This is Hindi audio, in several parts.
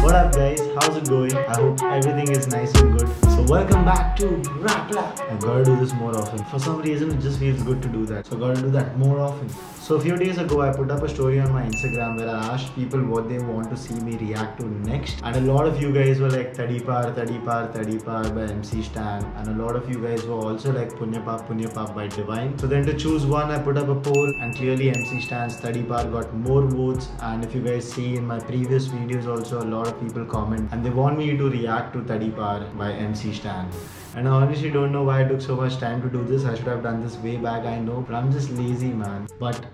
What up guys, how's it going? I hope everything is nice and good. So welcome back to Rap Lab. I gotta do this more often. For some reason it just feels good to do that. So I gotta do that more often. So a few days ago I put up a story on my Instagram where I asked people what they want to see me react to next. And a lot of you guys were like Tadi Par by MC Stan. And a lot of you guys were also like Punya Pap by Divine. So then to choose one I put up a poll and clearly MC Stan's Tadi Par got more votes. And if you guys see in my previous videos also a lot of people comment and they want me to react to Tadi Par by MC Stan. And I honestly don't know why it took so much time to do this. I should have done this way back, I know, but I'm just lazy, man. But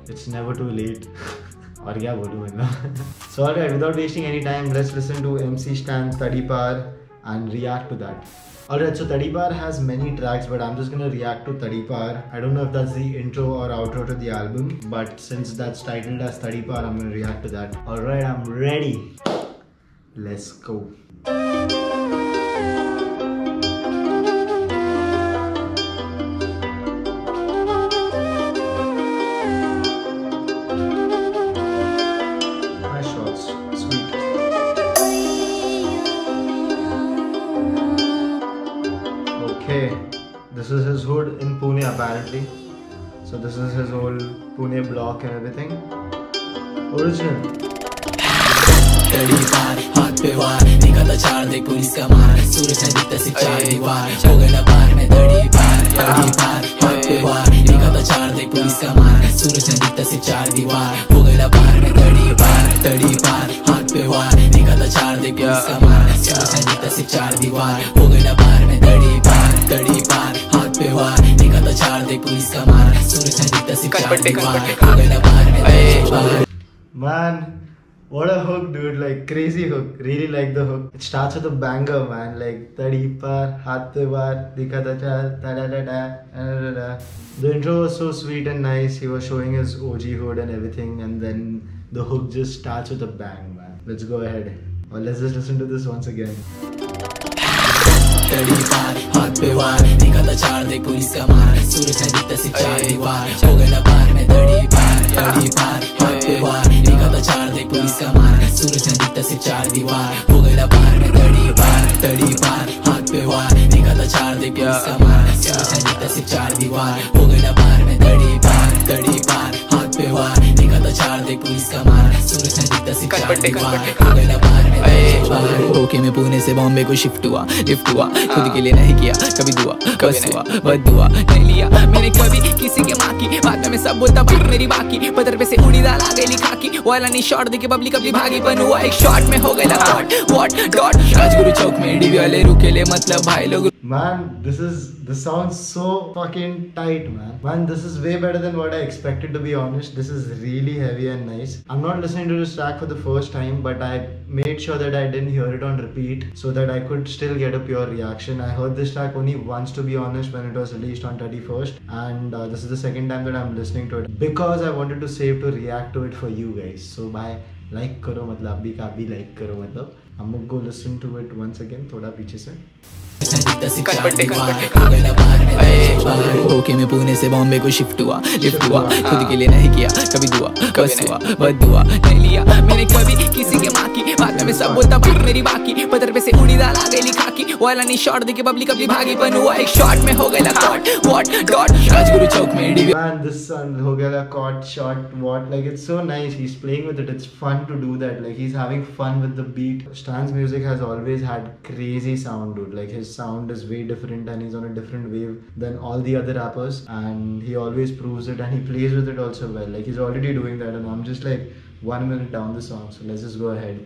it's never too late. और क्या बोलूँ मतलब? So alright, without wasting any time, let's listen to MC Stan's Tadi Par and react to that. Alright, so Tadi Par has many tracks, but I'm just gonna react to Tadi Par. I don't know if that's the intro or outro to the album, but since that's titled as Tadi Par, I'm gonna react to that. Alright, I'm ready. Let's go. Okay, this is his hood in Pune apparently. So this is his whole Pune block and everything. Original. तड़ी पार हाथ पे वार निकला चार दे पुलिस का मार सूरज है दिखता से चार दीवार हो गया पार में तड़ी पार हाथ पे वार निकला चार दे पुलिस का मार सूरज है दिखता से चार दीवार हो गया पार में तड़ी पार हाथ पे वार निकला चार दे पुलिस का मार सूरज है दिखता से चार दीवार हो गया पार में तड़ी पार हाथ पे वार निकला चार दे पुलिस का मार सूरज है दिखता से चार दीवार हो गया पार में तड़ी पार. Man, what a hook, dude, like crazy hook. Really like the hook. It starts with a banger, man, like Tadi Par, Haath Pe Waar, Dikha Tha Chal, ta da da da da. The intro was so sweet and nice. He was showing his OG hood and everything, and then the hook just starts with a bang, man. Let's go ahead. Or let's just listen to this once again. तड़ी पार हाथ पे वार निकला चार दे पुलिस का मार सूरज है दिखता से चार दीवार हो गया पार में तड़ी पार हाथ पे वार निकला चार दे पुलिस का मार सूरज है दिखता से चार दीवार हो गया पार में तड़ी पार हाथ पे वार निकला चार दे पुलिस का मार सूरज है दिखता से चार दीवार हो गया पार में तड़ी पार हाथ पे वार निकला चार दे पुलिस का मार सूरज है दिखता से चार दीवार हो गया पार में तड़ी पार. ओके मैं पुणे से बॉम्बे को शिफ्ट हुआ लिफ्ट हुआ खुद के लिए नहीं किया कभी दुआ बस हुआ बदुआ नहीं लिया मैंने कभी किसी के माँ की बात में मैं सब बोलता बात मेरी बाकी पत्थर पे से उड़ी दाल आ गई लिखा की वाला नहीं शॉट देके पब्लिक अपनी भागी पन हुआ एक शॉट में हो गया व्हाट डॉट राजगुरु चौक में डीवी वाले रुके ले मतलब भाई लोग. Man, this sounds so fucking tight, man. Man, this is way better than what I expected, to be honest. This is really heavy and nice. I'm not listening to this track for the first time, but I made sure that I didn't hear it on repeat so that I could still get a pure reaction. I heard this track only once, to be honest, when it was released on 31st, and this is the second time that I'm listening to it because I wanted to save to react to it for you guys. So bye. Like करो मतलब अभी का भी like करो मतलब हम लोग go listen to it once again थोड़ा पीछे से. ओके मैं पुणे से बॉम्बे को शिफ्ट हुआ लिफ्ट हुआ खुद के लिए नहीं किया कभी दुआ बस हुआ बदुआ नहीं लिया मैंने कभी किसी के माँ की बात में सब बोलता बात मेरी बाकी पत्थर पे से उड़ी दाल आ गई लिखा की वाला नहीं शॉट देके पब्लिक अपनी भागी पन हुआ एक शॉट में हो गया व्हाट डॉट राजगुरु चौक में डीवी. Man, this son हो गया caught shot what, like it's so nice. He's playing with it. It's fun to do that. Like he's having fun with the beat. Stan's music has always had crazy sound, dude. Like his sound is way different and he's on a different wave than all the other rappers, and he always proves it and he plays with it also well. Like he's already doing that and I'm just like 1 minute down the song, so let's just go ahead.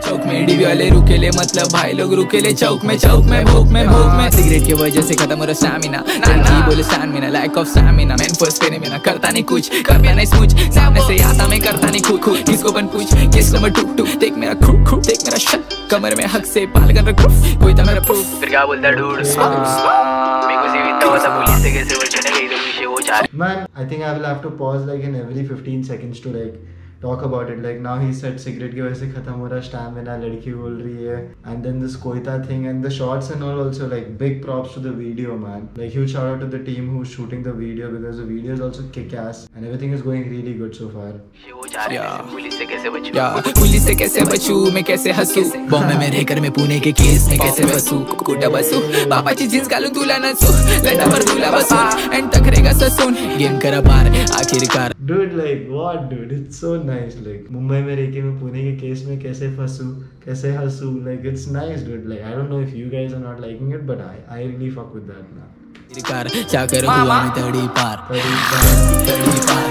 चौक में डीवी वाले रुके ले मतलब भाई लोग रुके ले चौक में भूख में सिगरेट की वजह से खत्म हो रहा स्टैमिना की बोले stamina lack of stamina man first पे नहीं करता नहीं कुछ कर भी नहीं स्मूच सामने से आता मैं करता नहीं खुद किसको बन पूछ किसको मैं टूक देख मेरा क्रू देख मेरा शट कमर में हक से पाल कर रखूं कोई था मेरा प्रूफ फिर क्या बोलता डूड मेरे को जीवित हुआ था पुलिस से कैसे उलझने गई तो पीछे वो चार. Man, I think I will have to pause like in every 15 seconds to like talk about it. Like now he said cigarette की वजह से खत्म हो रहा stamina, लड़की बोल रही है, and then this कोयता thing and the shots and all also, like big props to the video, man. Like huge shout out to the team who's shooting the video because the video is also kick ass and everything is going really good so far. Police से कैसे बचूं मैं कैसे हंसूं बॉम्बे में रहकर मैं पुणे के केस में कैसे बसूं कुटा बसूं बाबाची जीन्स घालून तुला नचू लंडावर तुला बसून एंड टकरेगा ससून गेम करा पार आखिरकार. Dude, like what, dude? It's so nice. Like Mumbai में रह के मैं पुणे के केस में कैसे फंसूं कैसे हंसूं. Like it's nice, dude. Like I don't know if you guys are not liking it, but I really fuck with that now. चाकर हुआ मैं तड़ी पार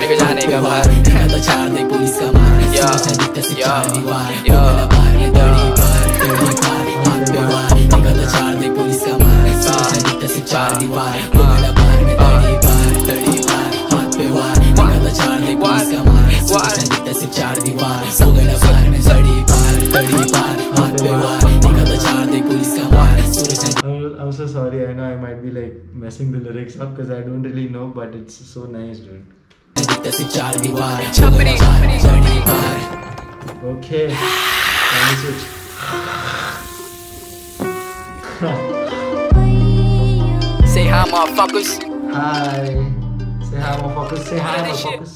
लेके जाने का बार तो चार दे पुलिस का मार दिखता से चार दीवार बार में तड़ी पार हाथ पे वार निकलता चार दे पुलिस का मार दिखता से चार दीवार बार में तड़ी पार हाथ पे वार निकलता चार दे पुलिस का मार दिखता से चार दीवार बार में तड़ी पार हाथ पे वार निकलता चार दे पुलिस का मार. I'm so sorry. I know I might be like messing the lyrics up because I don't really know, but it's so nice, dude. Okay. Let me switch. Say hi, motherfuckers. Hi. Say hi, motherfuckers. Say hi, motherfuckers.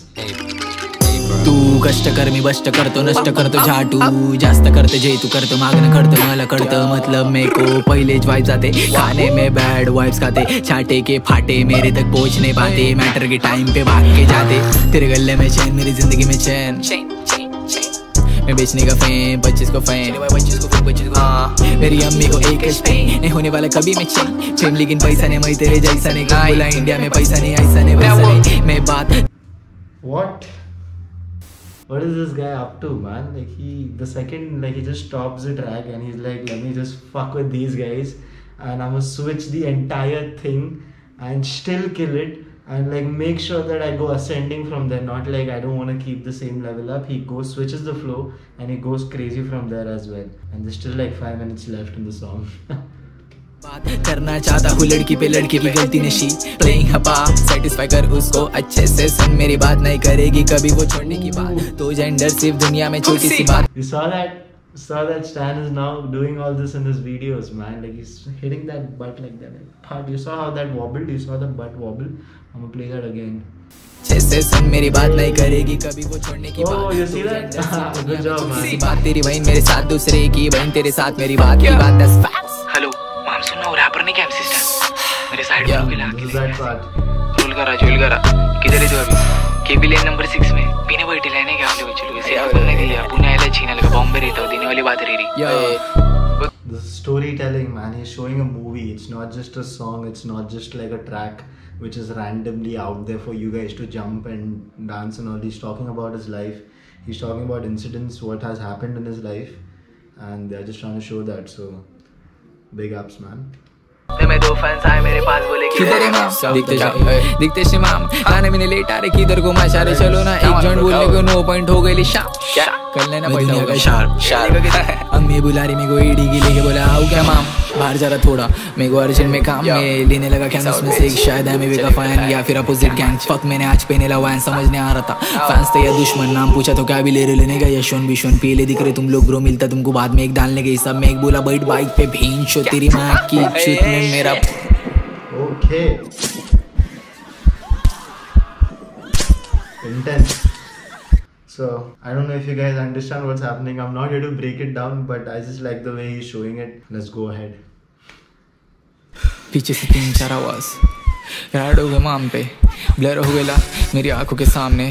तू कष्ट कर मी बष्ट करतो नष्ट करतो झाटू जास्त करते जे तू करतो मागणं करतो मला कळतं मतलब मेको पहिलेच वाइब जाते खाने में बैड वाइब्स खाते छाटे के फाटे मेरे तक पहुंच नहीं पाते मैटर के टाइम पे भाग के जाते तेरे गले में चैन मेरी जिंदगी में चैन मैं बेचने का फेम 25 को फेम 25 को मेरी अम्मी को एक पेन नहीं होने वाला कभी मैं चैन लेकिन पैसा नहीं मैं तेरे जैसा नहीं बोला इंडिया में पैसा नहीं ऐसा नहीं वैसा नहीं मैं बात What is this guy up to, man? Like the second he just stops the track and he's like, let me just fuck with these guys and I'm gonna switch the entire thing and still kill it and like make sure that I go ascending from there. Not like I don't want to keep the same level up. He switches the flow and he goes crazy from there as well. And there's still like 5 minutes left in the song. बात करना चाहता हूँ लड़की पे लड़की की गलती नशी प्लेइंग हपा सेटिस्फाई कर उसको अच्छे से सुन मेरी बात नहीं करेगी कभी वो छोड़ने की बात तो जेंडर सिर्फ दुनिया में छोटी सी बात. You saw that Stan is now doing all this in his videos, man. Like he's hitting that butt like that. You saw how that wobbled? You saw the butt wobble? I'm gonna play that again. अच्छे से सुन मेरी बात नहीं करेगी कभी वो छोड़ने की बात. Oh, you see that? Good job, man. बात तेरी बहन मेरे साथ दूसरे की बहन तेरे साथ मेरी बात की बात 10 फैक्ट्स. हेलो माम सुनना रैपर नहीं क्या असिस्टेंट मेरे साइड में रोल करा किधर है तू अभी केबी लेन नंबर 6 में पीने बैठे लेने क्या आप लोग चलो इसे आप करने के लिए पुणे आइला छीना लगा बॉम्बे रहता हूं देने वाली बात रही. The storytelling, man. He's showing a movie. It's not just a song. It's not just like a track which is randomly out there for you guys to jump and dance and all. He's talking about his life. He's talking about incidents, what has happened in his life, and they're just trying to show that. So big ups, man. मैं दो फैंस आए मेरे पास बोले किधर है माम दिखते शिमाम खाने में लेट आ रहे किधर को माशारे चलो ना एक जॉइंट बोलने को 9 पॉइंट हो गई शाम कर लेना पैसा होगा शार्प अम्मी बुला रही मेरे को ईडी की लेके बोला आओ क्या माम बाहर जा रहा थोड़ा मेरे को अर्जेंट में काम में लेने लगा कैंपस में से एक शायद एमवी का फैन या फिर अपोजिट गैंग फक मैंने आज पहने ला वैन समझ नहीं आ रहा था फैंस थे या दुश्मन नाम पूछा तो क्या भी ले रहे लेने का यशवन विश्वन पीले दिख रहे तुम लोग ब्रो मिलता तुमको बाद में एक डालने के सब में एक बोला बैठ बाइक पे भीन शो तेरी माँ की चुत में मेरा Okay. Intense. So I don't know if you guys understand what's happening. I'm not here to break it down, but I just like the way he's showing it. Let's go ahead. पीछे से 3-4 आवाज ऐड हो गए माम पे ब्लर हो गया मेरी आंखों के सामने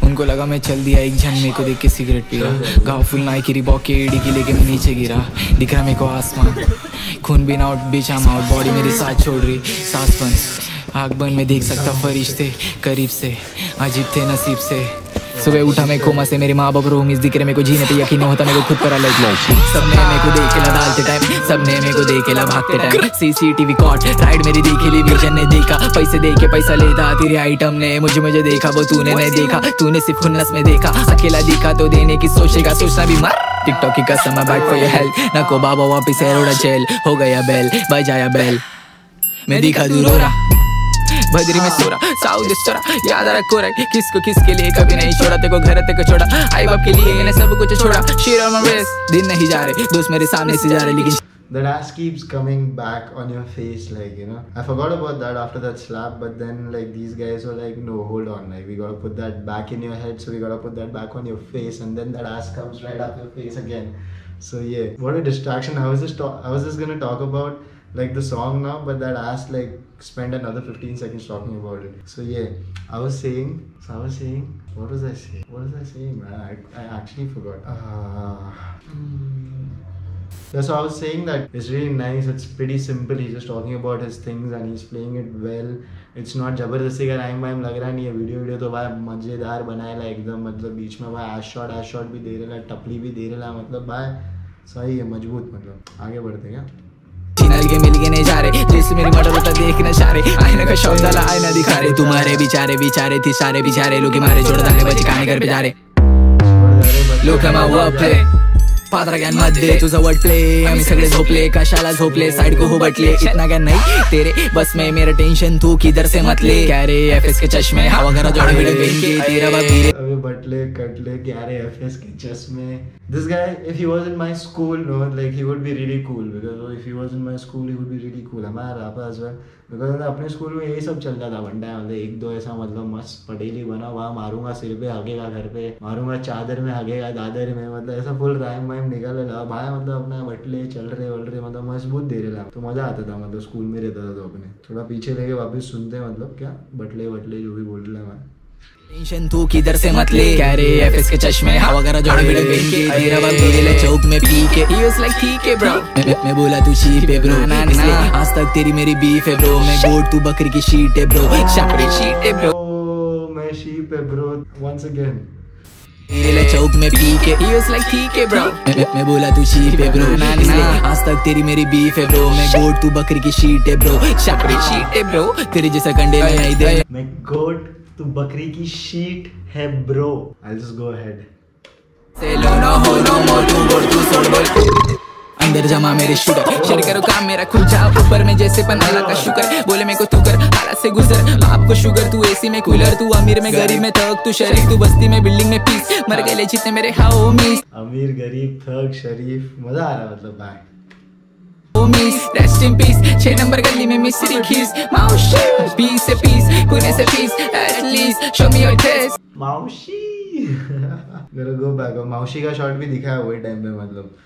उनको लगा मैं चल दिया एक जन मेरे को देख के सिगरेट पी रहा गाँव फुल नाई की रिबॉक के एडी की लेके मैं नीचे गिरा दिख रहा मेरे को आसमान खून बिन आउट बीच आम आउट बॉडी मेरे साथ छोड़ रही सांस बंद आग बंद में देख सकता फरिश्ते करीब से अजीब थे नसीब से सुबह उठा मैं कोमा से मेरे माँ बाप रोमीज दिख रहे मेरे को जीने पे यकीन नहीं होता मेरे को खुद पर अलग सबने मेरे को देखेला डालते टाइम सबने मेरे को देखेला भागते टाइम सीसीटीवी कॉट राइड मेरी देखेली विजन ने देखा पैसे दे के पैसा लेता तेरे आइटम ने मुझे देखा वो तूने नहीं देखा तूने सिर्फ खुन्नस में देखा अकेला दिखा तो देने की सोचेगा सोचना भी मर टिकटॉक की कसम है बैक फॉर योर हेल्थ नको बाबा वापिस है रोड़ा जेल हो गया बेल बजाया बेल मैं दिखा दूर हो रहा बदरी में सोरा साउथ सोरा याद रखो रे किसको किसके लिए कभी नहीं छोड़ा तेको घर तेको छोड़ा आई बाप के लिए मैंने सब कुछ छोड़ा शेर ऑन माय वेस्ट दिन नहीं जा रहे दोस्त मेरे सामने से जा रहे लेकिन That ass keeps coming back on your face, like, you know. I forgot about that after that slap, but then like these guys were like, no, hold on, like we gotta put that back in your head, so we gotta put that back on your face, and then that ass comes right up your face again. So yeah, what a distraction. I was just gonna talk about like the song now, but that ass like spent another 15 seconds talking about it. So yeah, I was saying, what was I saying, man? I actually forgot. Yeah, so I was saying that it's really nice, it's pretty simple, he's just talking about his things and he's playing it well. It's not जबरदस्ती का टाइम वाइम लग रहा नहीं है. वीडियो तो भाई मज़ेदार बनाया एकदम, मतलब बीच में भाई एश शॉट भी दे रहा है, टपली भी दे रहा है, मतलब भाई सही है, मजबूत. मतलब आगे बढ़ते क्या चिनल के मिल के नहीं जा रहे जैसे मेरी मॉडल होता देख न चारे आईना का शौक डाला आईना दिखा रहे तुम्हारे बिचारे थे सारे बिचारे लोग मारे जोड़ दाने बच्चे कहानी घर पे जा रहे लोग कमा हुआ प्ले पात्रा ज्ञान मध्ये तुझा वर्ड प्ले आम्ही सगळे झोपले कशाला झोपले साइड को हो बटले इतना ज्ञान नहीं तेरे बस में मेरा टेंशन तू किधर से मत ले क्या रे एफएस के चश्मे हवा करा जोड़े वीडियो पेन के तेरा बाप गिरे अबे बटले कटले क्या रे एफएस के चश्मे. This guy, if he was in my school, no, like he would be really cool, because if he was in my school he would be really cool. हमारा rapper as well, because अपने स्कूल में यही सब चलता था बंटा, मतलब एक दो ऐसा मतलब मस्त पटेली बना हुआ, मारूंगा सिर पे हगेगा घर पे, मारूंगा चादर में हगेगा दादर में, मतलब ऐसा फुल राइम वाइम निकल रहा भाई, मतलब अपना बटले चल रहे मतलब मजबूत दे रहे तो मजा आता था. मतलब स्कूल में रहता था तो अपने थोड़ा पीछे लेके वापस सुनते, मतलब क्या बटले जो भी बोल रहे हैं. टेंशन तू किधर से मत ले क्या रे एफएस के चश्मे हवा करा जोड़े वीडियो पेन के तेरा बाप गिरे चौक में पी के ही वाज लाइक ठीक है ब्रो मैं बोला तू चीप है ब्रो इसलिए आज तक तेरी मेरी बीफ है ब्रो मैं गोट तू बकरी की शीट है ब्रो शाकरी शीट है ब्रो मैं शीप है ब्रो वंस अगेन तेरे चौक में पी के ही वाज लाइक ठीक है ब्रो मैं बोला तू चीप है ब्रो इसलिए आज तक तेरी मेरी बीफ है ब्रो मैं गोट तू बकरी की शीट है ब्रो शाकरी शीट है ब्रो तेरे जैसा कंडे में नहीं दे मैं गोट तू बकरी की शीट है bro. I'll just go ahead. अंदर जमा मेरे शुगर शेयर करो काम मेरा खुल जा ऊपर में जैसे पनाला का शुगर बोले मेरे को तू कर हालात से गुजर बाप को शुगर तू एसी में कूलर तू अमीर में गरीब में थक तू शरीफ तू बस्ती में बिल्डिंग में पीस मर गए जितने मेरे होमीज अमीर गरीब थक शरीफ मजा आ रहा मतलब भाई homies rest in peace 6 number गली में मिस्री खीस माउशी पीस से पीस पुणे से peace at least show me your taste माउशी जरा गो बैक माउशी का शॉट भी दिखा है वही टाइम पे मतलब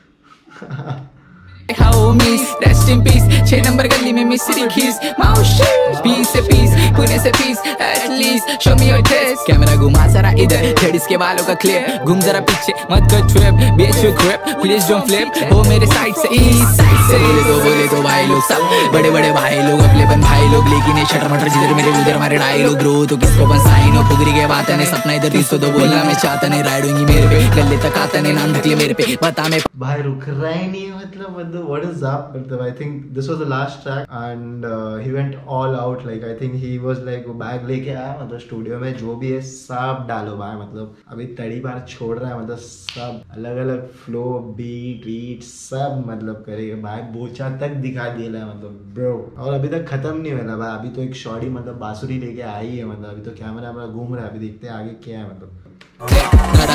homies rest in peace 6 number गली में मिस्री खीस माउशी पीस से पीस पुणे से peace at least show me your taste camera घुमा जरा इधर लेडीज के बालों का क्लिप घूम जरा पीछे मत कर trip bitch you grip please don't flip हो मेरे साइड से ईस्ट साइड से बोले तो भाई लोग सब बड़े बड़े भाई लोग अपने बन भाई लोग लेकिन ये शटर मटर जिधर मेरे उधर मारे ढाई लोग ग्रो तो किसको बन साइन हो पुगरी के बात है सपना इधर 300 बोलना मैं चाहता नहीं राइड होंगी मेरे पे गले तक आता नहीं नाम निकले मेरे पे बता मैं भाई रुक रहा ही नहीं मतलब what is up मतलब I think this was the last track and he went all out like I think he was like वो बैग लेके आया मतलब स्टूडियो में जो भी है सब डालो भाई मतलब अभी तड़ी बार छोड़ रहा है मतलब सब अलग अलग फ्लो बीट सब मतलब करेगा भाई बोचा तक दिखा दिया है मतलब ब्रो और अभी तक खत्म नहीं हुआ भाई अभी तो एक शॉर्टी मतलब बांसुरी लेके आई है मतलब अभी तो कैमरा घूम रहा है अभी देखते हैं आगे क्या है मतलब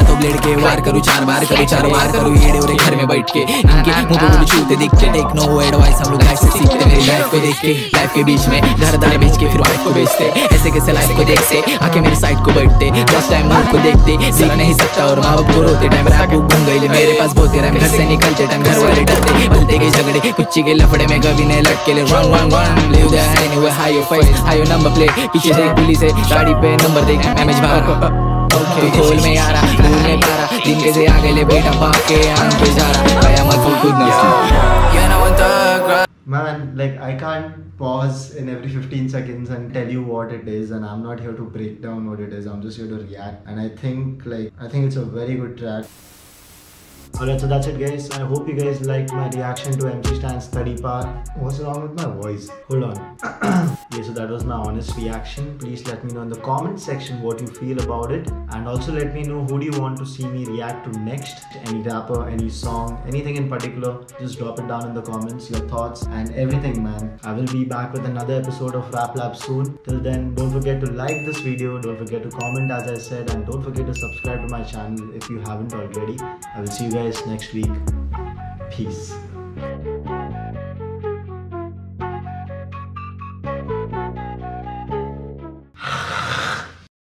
तो ब्लेड के वार करूं 4 बार करूं 4 बार करूं ये डोरे घर में बैठ के इनके मुंह पे छूते दिख के टेक नो एडवाइस हम लोग लाइफ से सीखते मेरी लाइफ को देख के लाइफ के बीच में घर बेच के फिर वाइफ को बेचते ऐसे कैसे लाइफ को देखते आके मेरी साइड को बैठते फर्स्ट टाइम मुंह को देखते सीख नहीं सकता और माँ बाप को रोते टाइम रैप घूम गई मेरे पास बहुत टाइम घर से निकलते टाइम घर वाले डरते बोलते के झगड़े कुछ के लफड़े में कभी नहीं लटके ले run live that anyway high your face high your number plate पीछे देख पुलिस है गाड़ी पे नंबर देख एमएच बाहर तू खोल में आ रहा भूल में पा रहा दिन के से आगे ले बेटा बाप के आन पे जा रहा गया मत खुद न Man, like I can't pause in every 15 seconds and tell you what it is, and I'm not here to break down what it is. I'm just here to react, and I think it's a very good track. Alright, so that's it guys. I hope you guys liked my reaction to MC Stan's Study Par. What's wrong with my voice? Hold on. Yeah, so that was my honest reaction. Please let me know in the comment section what you feel about it, and also let me know who do you want to see me react to next. Any rapper, any song, anything in particular, just drop it down in the comments, your thoughts and everything, man. I will be back with another episode of Rap Lab soon. Till then, don't forget to like this video, don't forget to comment as I said, and don't forget to subscribe to my channel if you haven't already. I will see you guys next week. Peace.